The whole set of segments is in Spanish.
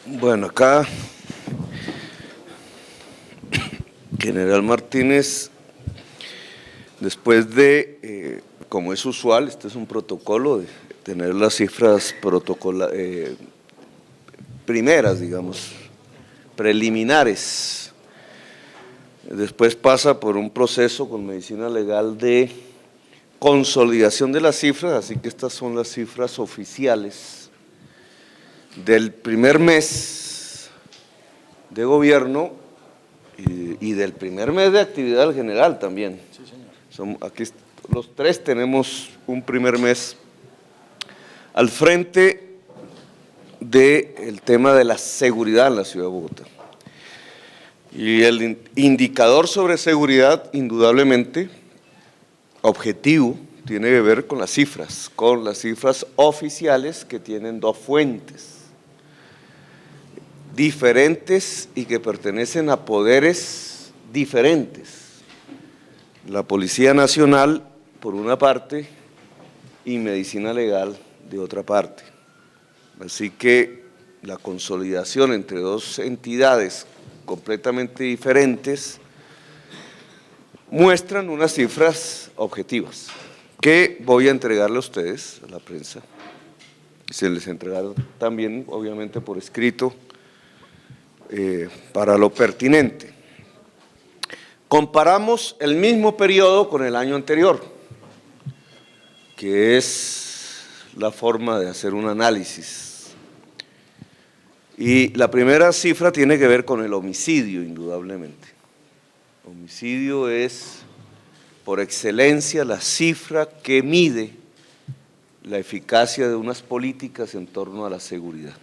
Bueno, acá General Martínez, después de, como es usual, este es un protocolo de tener las cifras primeras, digamos, preliminares. Después pasa por un proceso con medicina legal de consolidación de las cifras, así que estas son las cifras oficiales del primer mes de gobierno y del primer mes de actividad general también. Sí, señor. Aquí los tres tenemos un primer mes al frente del tema de la seguridad en la ciudad de Bogotá. Y el indicador sobre seguridad, indudablemente, objetivo, tiene que ver con las cifras oficiales que tienen dos fuentes diferentes y que pertenecen a poderes diferentes. La Policía Nacional, por una parte, y Medicina Legal, de otra parte. Así que la consolidación entre dos entidades completamente diferentes muestran unas cifras objetivas que voy a entregarle a ustedes, a la prensa. Se les entregaron también, obviamente, por escrito, para lo pertinente. Comparamos el mismo periodo con el año anterior, que es la forma de hacer un análisis. Y la primera cifra tiene que ver con el homicidio, indudablemente. Homicidio es, por excelencia, la cifra que mide la eficacia de unas políticas en torno a la seguridad.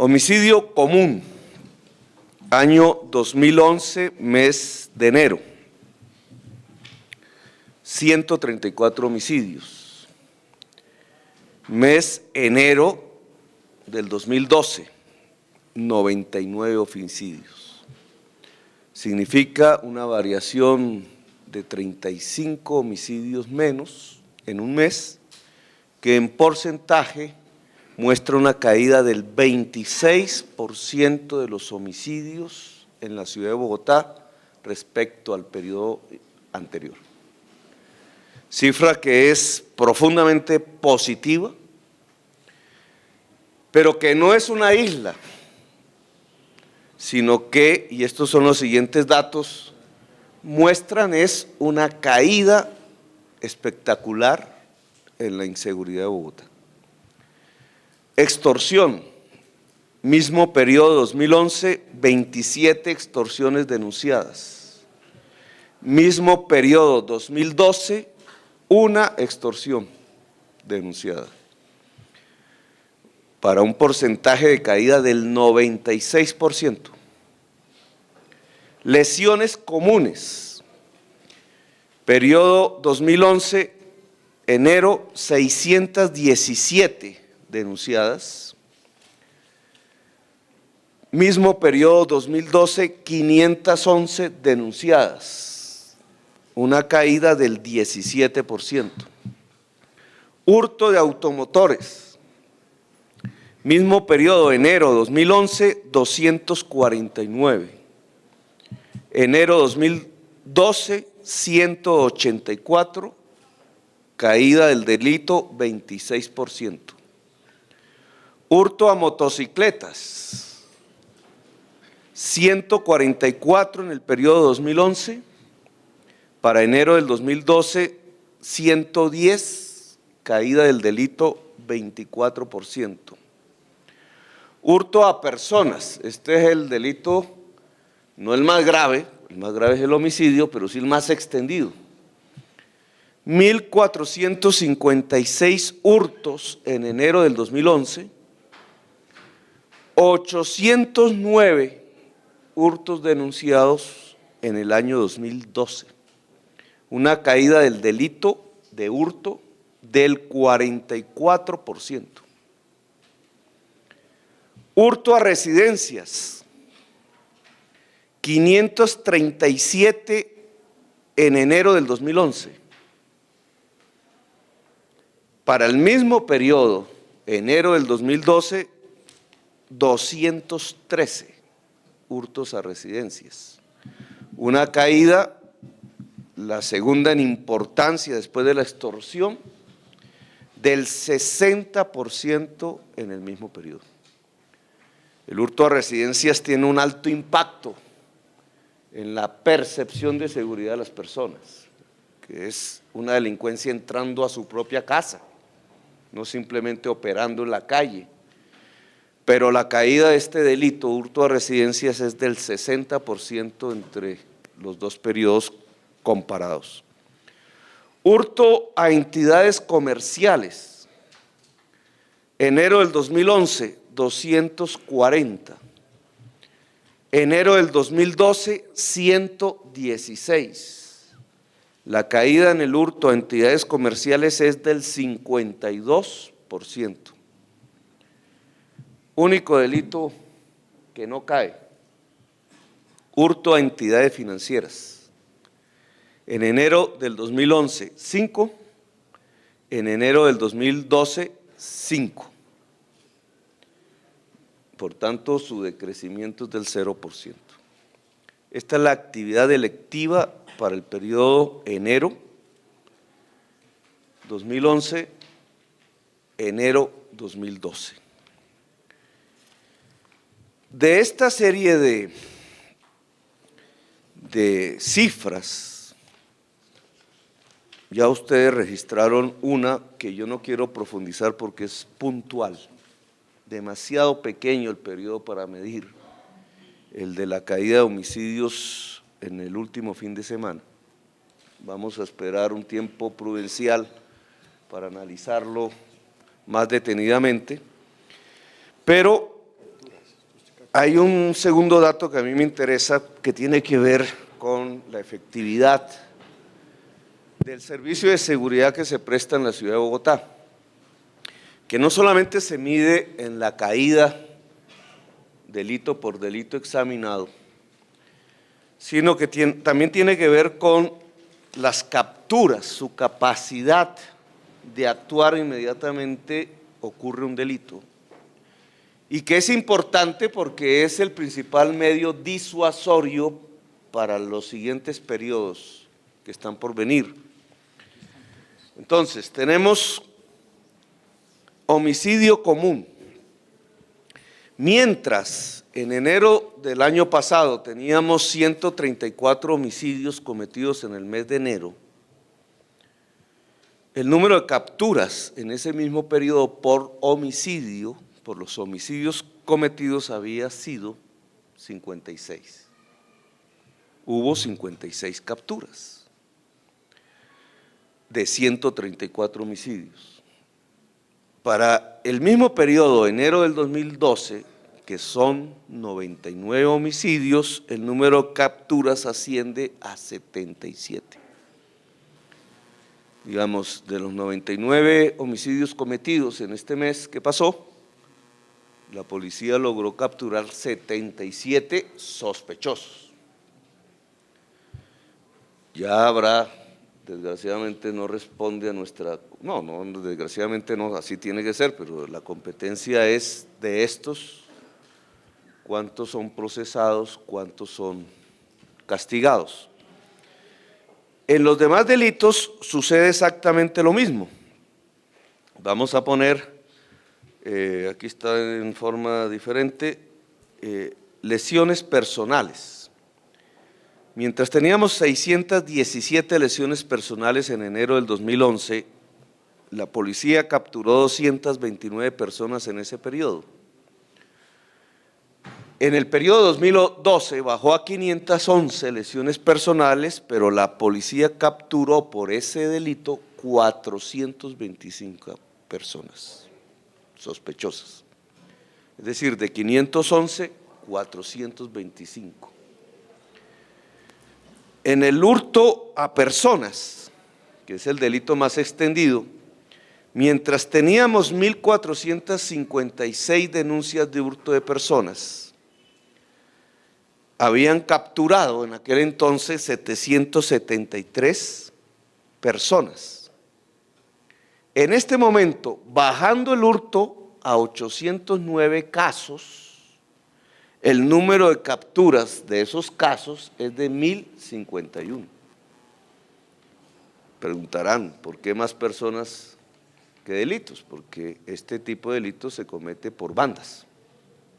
Homicidio común, año 2011, mes de enero, 134 homicidios. Mes enero del 2012, 99 homicidios. Significa una variación de 35 homicidios menos en un mes, que en porcentaje muestra una caída del 26% de los homicidios en la ciudad de Bogotá respecto al periodo anterior. Cifra que es profundamente positiva, pero que no es una isla, sino que, y estos son los siguientes datos, muestran es una caída espectacular en la inseguridad de Bogotá. Extorsión, mismo periodo 2011, 27 extorsiones denunciadas. Mismo periodo 2012, una extorsión denunciada, para un porcentaje de caída del 96%. Lesiones comunes, periodo 2011, enero, 617 denunciadas. Mismo periodo 2012, 511 denunciadas, una caída del 17%. Hurto de automotores, mismo periodo, enero 2011, 249. Enero 2012, 184, caída del delito 26%. Hurto a motocicletas, 144 en el periodo 2011, para enero del 2012, 110, caída del delito 24%. Hurto a personas, este es el delito, no el más grave es el homicidio, pero sí el más extendido. 1.456 hurtos en enero del 2011, 809 hurtos denunciados en el año 2012, una caída del delito de hurto del 44%. Hurto a residencias, 537 en enero del 2011. Para el mismo periodo, enero del 2012, 213 hurtos a residencias. Una caída, la segunda en importancia después de la extorsión, del 60% en el mismo periodo. El hurto a residencias tiene un alto impacto en la percepción de seguridad de las personas, que es una delincuencia entrando a su propia casa, no simplemente operando en la calle. Pero la caída de este delito, hurto a residencias, es del 60% entre los dos periodos comparados. Hurto a entidades comerciales. Enero del 2011, 240. Enero del 2012, 116. La caída en el hurto a entidades comerciales es del 52%. Único delito que no cae, hurto a entidades financieras. En enero del 2011, 5. En enero del 2012, 5. Por tanto, su decrecimiento es del 0%. Esta es la actividad delictiva para el periodo enero 2011, enero 2012. De esta serie de cifras, ya ustedes registraron una que yo no quiero profundizar porque es puntual. Demasiado pequeño el periodo para medir, el de la caída de homicidios en el último fin de semana. Vamos a esperar un tiempo prudencial para analizarlo más detenidamente, pero hay un segundo dato que a mí me interesa que tiene que ver con la efectividad del servicio de seguridad que se presta en la ciudad de Bogotá, que no solamente se mide en la caída delito por delito examinado, sino que también tiene que ver con las capturas, su capacidad de actuar inmediatamente ocurre un delito, y que es importante porque es el principal medio disuasorio para los siguientes periodos que están por venir. Entonces, tenemos homicidio común. Mientras en enero del año pasado teníamos 134 homicidios cometidos en el mes de enero, el número de capturas en ese mismo periodo por homicidio, por los homicidios cometidos, había sido 56. Hubo 56 capturas de 134 homicidios. Para el mismo periodo, enero del 2012, que son 99 homicidios, el número de capturas asciende a 77. Digamos, de los 99 homicidios cometidos en este mes que pasó, la policía logró capturar 77 sospechosos. Ya habrá, desgraciadamente no responde a nuestra, no, desgraciadamente no, así tiene que ser, pero la competencia es de estos, cuántos son procesados, cuántos son castigados. En los demás delitos sucede exactamente lo mismo. Vamos a poner, aquí está en forma diferente, lesiones personales. Mientras teníamos 617 lesiones personales en enero del 2011, la policía capturó 229 personas en ese periodo. En el periodo 2012 bajó a 511 lesiones personales, pero la policía capturó por ese delito 425 personas sospechosas. Es decir, de 511, 425. En el hurto a personas, que es el delito más extendido, mientras teníamos 1.456 denuncias de hurto de personas, habían capturado en aquel entonces 773 personas. En este momento, bajando el hurto a 809 casos, el número de capturas de esos casos es de 1.051. Preguntarán, ¿por qué más personas que delitos? Porque este tipo de delitos se comete por bandas,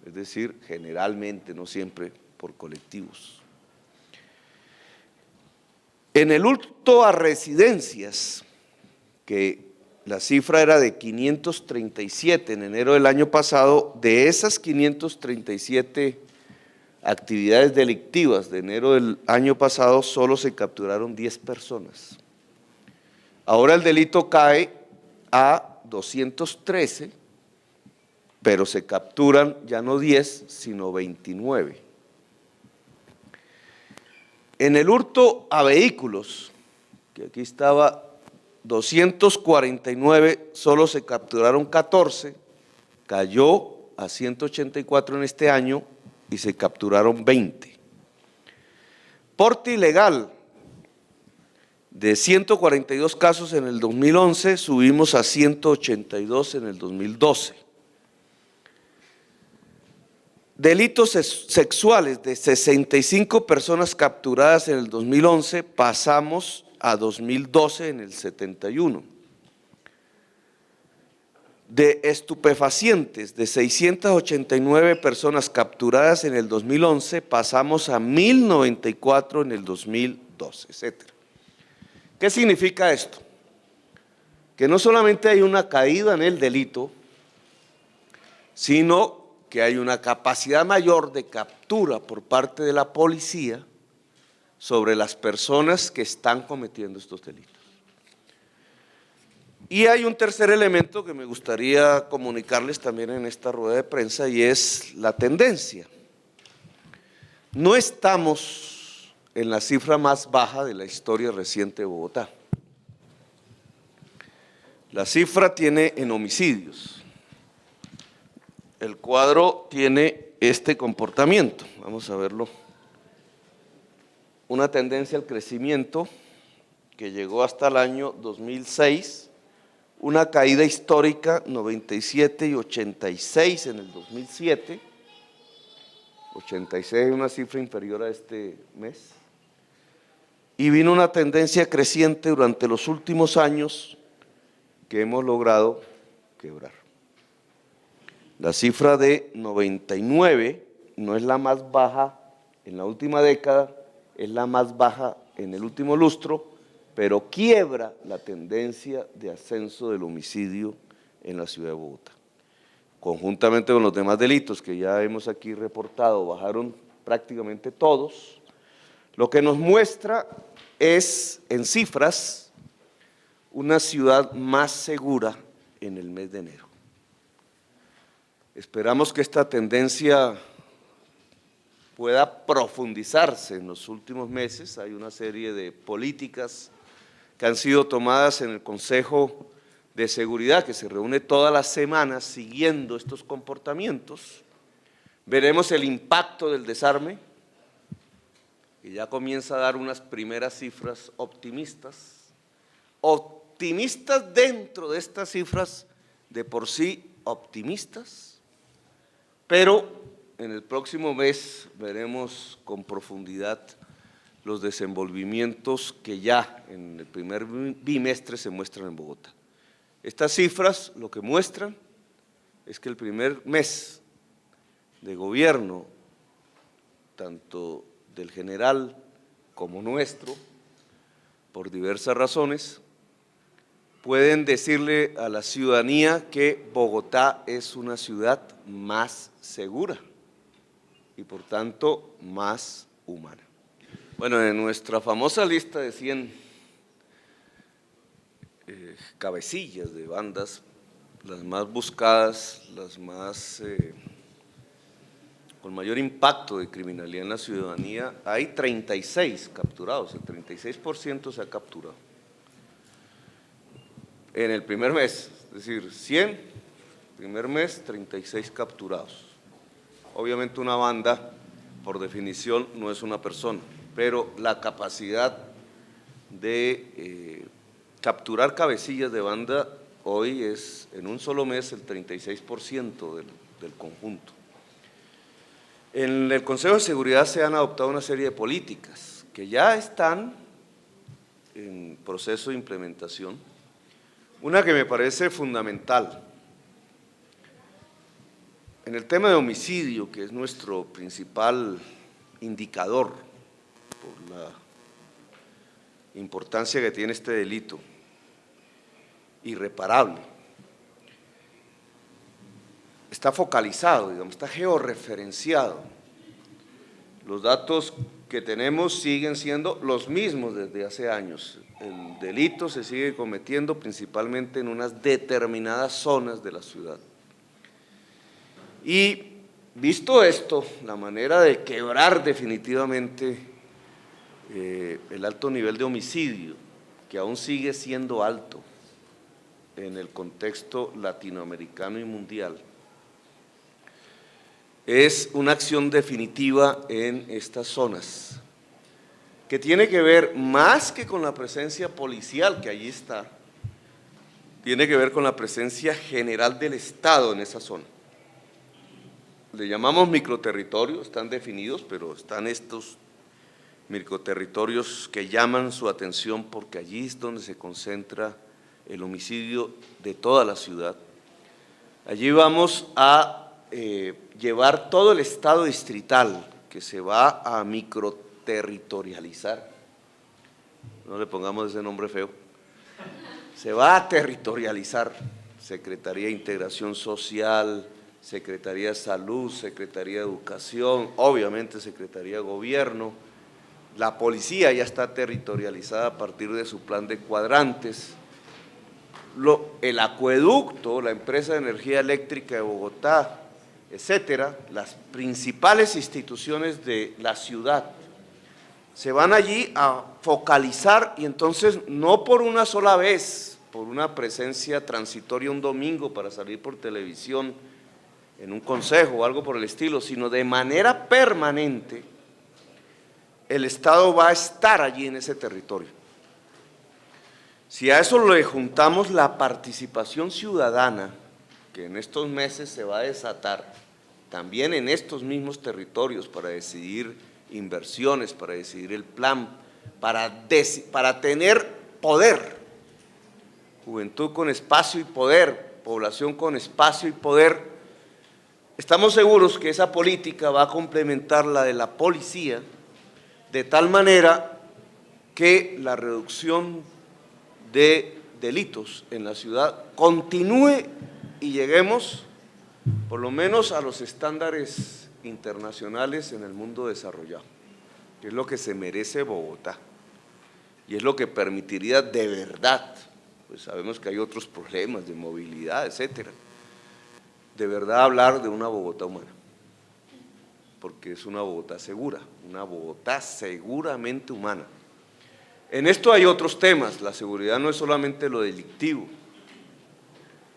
es decir, generalmente, no siempre, por colectivos. En el hurto a residencias, que la cifra era de 537 en enero del año pasado, de esas 537 actividades delictivas de enero del año pasado, solo se capturaron 10 personas. Ahora el delito cae a 213, pero se capturan ya no 10, sino 29. En el hurto a vehículos, que aquí estaba 249, solo se capturaron 14, cayó a 184 en este año y se capturaron 20. Porte ilegal, de 142 casos en el 2011, subimos a 182 en el 2012. Delitos sexuales, de 65 personas capturadas en el 2011, pasamos a 2012 en el 71. De estupefacientes, de 689 personas capturadas en el 2011, pasamos a 1.094 en el 2012, etc. ¿Qué significa esto? Que no solamente hay una caída en el delito, sino que hay una capacidad mayor de captura por parte de la policía sobre las personas que están cometiendo estos delitos. Y hay un tercer elemento que me gustaría comunicarles también en esta rueda de prensa, y es la tendencia. No estamos en la cifra más baja de la historia reciente de Bogotá. La cifra tiene en homicidios. El cuadro tiene este comportamiento, vamos a verlo. Una tendencia al crecimiento que llegó hasta el año 2006, una caída histórica 97 y 86 en el 2007, 86 una cifra inferior a este mes, y vino una tendencia creciente durante los últimos años que hemos logrado quebrar. La cifra de 99 no es la más baja en la última década, es la más baja en el último lustro, pero quiebra la tendencia de ascenso del homicidio en la ciudad de Bogotá. Conjuntamente con los demás delitos que ya hemos aquí reportado, bajaron prácticamente todos. Lo que nos muestra es, en cifras, una ciudad más segura en el mes de enero. Esperamos que esta tendencia pueda profundizarse en los últimos meses. Hay una serie de políticas que han sido tomadas en el Consejo de Seguridad, que se reúne todas las semanas siguiendo estos comportamientos. Veremos el impacto del desarme, que ya comienza a dar unas primeras cifras optimistas. Optimistas dentro de estas cifras de por sí optimistas, pero en el próximo mes veremos con profundidad los desenvolvimientos que ya en el primer bimestre se muestran en Bogotá. Estas cifras lo que muestran es que el primer mes de gobierno, tanto del general como nuestro, por diversas razones, pueden decirle a la ciudadanía que Bogotá es una ciudad más segura y por tanto más humana. Bueno, en nuestra famosa lista de 100 cabecillas de bandas, las más buscadas, las más con mayor impacto de criminalidad en la ciudadanía, hay 36 capturados, el 36% se ha capturado en el primer mes, es decir, 100, primer mes, 36 capturados. Obviamente una banda, por definición, no es una persona, pero la capacidad de capturar cabecillas de banda hoy es en un solo mes el 36% del conjunto. En el Consejo de Seguridad se han adoptado una serie de políticas que ya están en proceso de implementación. Una que me parece fundamental, en el tema de homicidio, que es nuestro principal indicador por la importancia que tiene este delito, irreparable, está focalizado, digamos, está georreferenciado. Los datos que tenemos siguen siendo los mismos desde hace años. El delito se sigue cometiendo principalmente en unas determinadas zonas de la ciudad. Y visto esto, la manera de quebrar definitivamente el alto nivel de homicidio, que aún sigue siendo alto en el contexto latinoamericano y mundial, es una acción definitiva en estas zonas, que tiene que ver más que con la presencia policial que allí está, tiene que ver con la presencia general del Estado en esa zona. Le llamamos microterritorios, están definidos, pero están estos microterritorios que llaman su atención porque allí es donde se concentra el homicidio de toda la ciudad. Allí vamos a llevar todo el estado distrital, que se va a microterritorializar, no le pongamos ese nombre feo, se va a territorializar, Secretaría de Integración Social, Secretaría de Salud, Secretaría de Educación, obviamente Secretaría de Gobierno, la policía ya está territorializada a partir de su plan de cuadrantes, el acueducto, la empresa de energía eléctrica de Bogotá, etcétera, las principales instituciones de la ciudad se van allí a focalizar y entonces no por una sola vez, por una presencia transitoria un domingo para salir por televisión en un consejo o algo por el estilo, sino de manera permanente, el Estado va a estar allí en ese territorio. Si a eso le juntamos la participación ciudadana, que en estos meses se va a desatar, también en estos mismos territorios para decidir inversiones, para decidir el plan, para tener poder, juventud con espacio y poder, población con espacio y poder, estamos seguros que esa política va a complementar la de la policía, de tal manera que la reducción de delitos en la ciudad continúe y lleguemos por lo menos a los estándares internacionales en el mundo desarrollado, que es lo que se merece Bogotá y es lo que permitiría de verdad, pues sabemos que hay otros problemas de movilidad, etcétera, de verdad hablar de una Bogotá humana, porque es una Bogotá segura, una Bogotá seguramente humana. En esto hay otros temas, la seguridad no es solamente lo delictivo,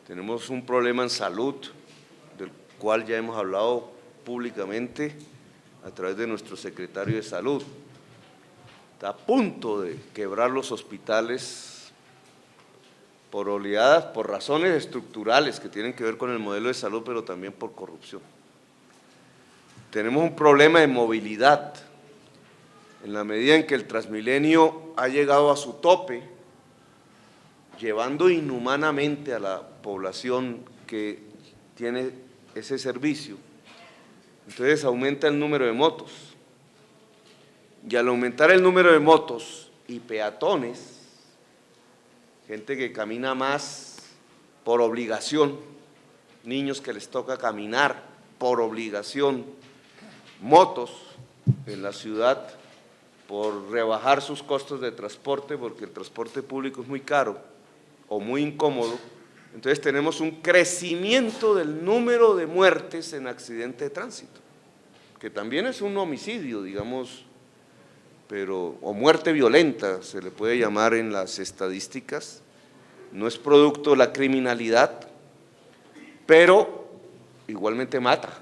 tenemos un problema en salud, del cual ya hemos hablado públicamente a través de nuestro secretario de Salud. Está a punto de quebrar los hospitales por oleadas, por razones estructurales que tienen que ver con el modelo de salud, pero también por corrupción. Tenemos un problema de movilidad, en la medida en que el Transmilenio ha llegado a su tope, llevando inhumanamente a la población que tiene ese servicio, entonces aumenta el número de motos, y al aumentar el número de motos y peatones, gente que camina más por obligación, niños que les toca caminar por obligación, motos en la ciudad, por rebajar sus costos de transporte, porque el transporte público es muy caro o muy incómodo, entonces tenemos un crecimiento del número de muertes en accidente de tránsito, que también es un homicidio, digamos, pero, o muerte violenta, se le puede llamar en las estadísticas, no es producto de la criminalidad, pero igualmente mata.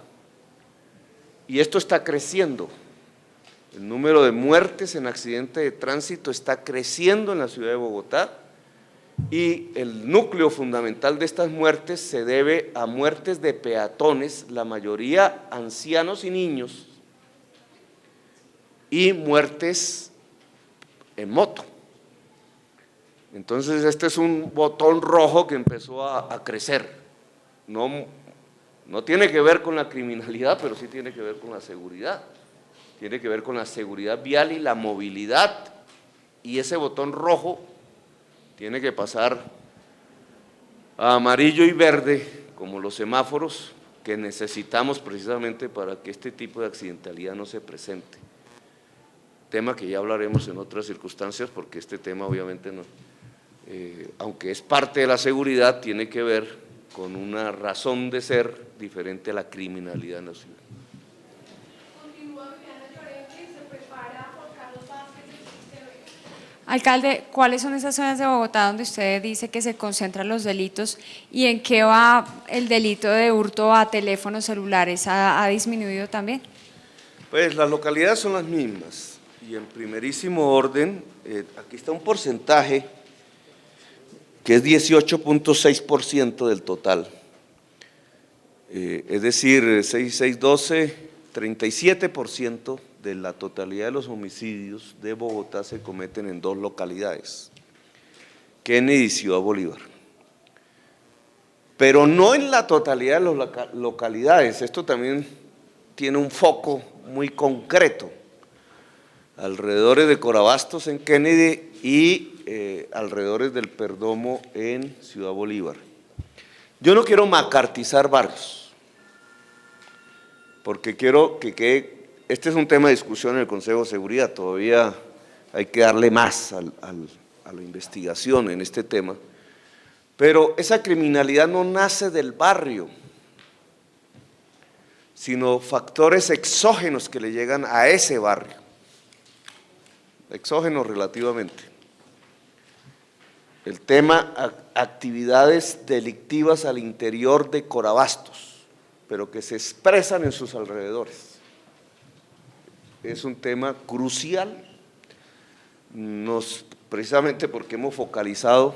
Y esto está creciendo. El número de muertes en accidente de tránsito está creciendo en la ciudad de Bogotá y el núcleo fundamental de estas muertes se debe a muertes de peatones, la mayoría ancianos y niños, y muertes en moto. Entonces este es un botón rojo que empezó a crecer. No tiene que ver con la criminalidad, pero sí tiene que ver con la seguridad. Tiene que ver con la seguridad vial y la movilidad. Y ese botón rojo tiene que pasar a amarillo y verde, como los semáforos que necesitamos precisamente para que este tipo de accidentalidad no se presente. Tema que ya hablaremos en otras circunstancias, porque este tema obviamente no, aunque es parte de la seguridad, tiene que ver con una razón de ser diferente a la criminalidad en la ciudad. Alcalde, ¿cuáles son esas zonas de Bogotá donde usted dice que se concentran los delitos y en qué va el delito de hurto a teléfonos celulares? ¿Ha disminuido también? Pues las localidades son las mismas y en primerísimo orden, aquí está un porcentaje que es 18.6% del total, es decir, 6612, 37% de la totalidad de los homicidios de Bogotá se cometen en dos localidades, Kennedy y Ciudad Bolívar. Pero no en la totalidad de las localidades, esto también tiene un foco muy concreto, alrededores de Corabastos en Kennedy y alrededores del Perdomo en Ciudad Bolívar. Yo no quiero macartizar barrios, porque quiero que quede, este es un tema de discusión en el Consejo de Seguridad, todavía hay que darle más a la investigación en este tema, pero esa criminalidad no nace del barrio, sino factores exógenos que le llegan a ese barrio, exógenos relativamente. El tema, actividades delictivas al interior de Corabastos, pero que se expresan en sus alrededores. Es un tema crucial, precisamente porque hemos focalizado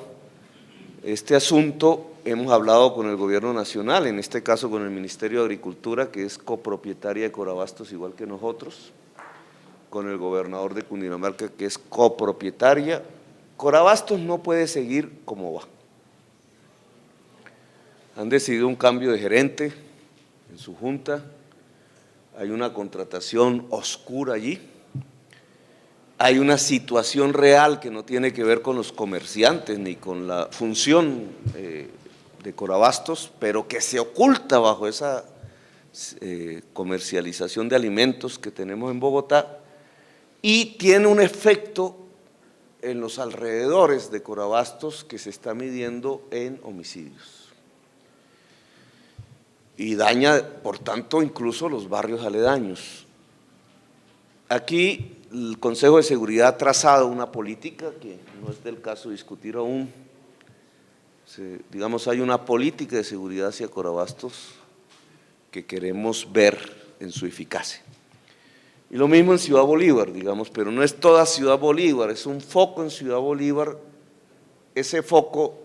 este asunto, hemos hablado con el Gobierno Nacional, en este caso con el Ministerio de Agricultura, que es copropietaria de Corabastos igual que nosotros, con el gobernador de Cundinamarca, que es copropietaria. Corabastos no puede seguir como va. Han decidido un cambio de gerente en su junta, hay una contratación oscura allí, hay una situación real que no tiene que ver con los comerciantes ni con la función de Corabastos, pero que se oculta bajo esa comercialización de alimentos que tenemos en Bogotá y tiene un efecto en los alrededores de Corabastos que se está midiendo en homicidios y daña, por tanto, incluso los barrios aledaños. Aquí el Consejo de Seguridad ha trazado una política que no es del caso discutir aún. Digamos, hay una política de seguridad hacia Corabastos que queremos ver en su eficacia. Y lo mismo en Ciudad Bolívar, digamos, pero no es toda Ciudad Bolívar, es un foco en Ciudad Bolívar. Ese foco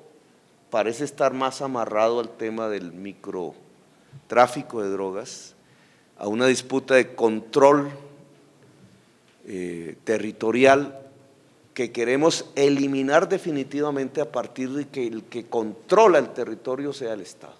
parece estar más amarrado al tema del microtráfico de drogas, a una disputa de control territorial que queremos eliminar definitivamente a partir de que el que controla el territorio sea el Estado.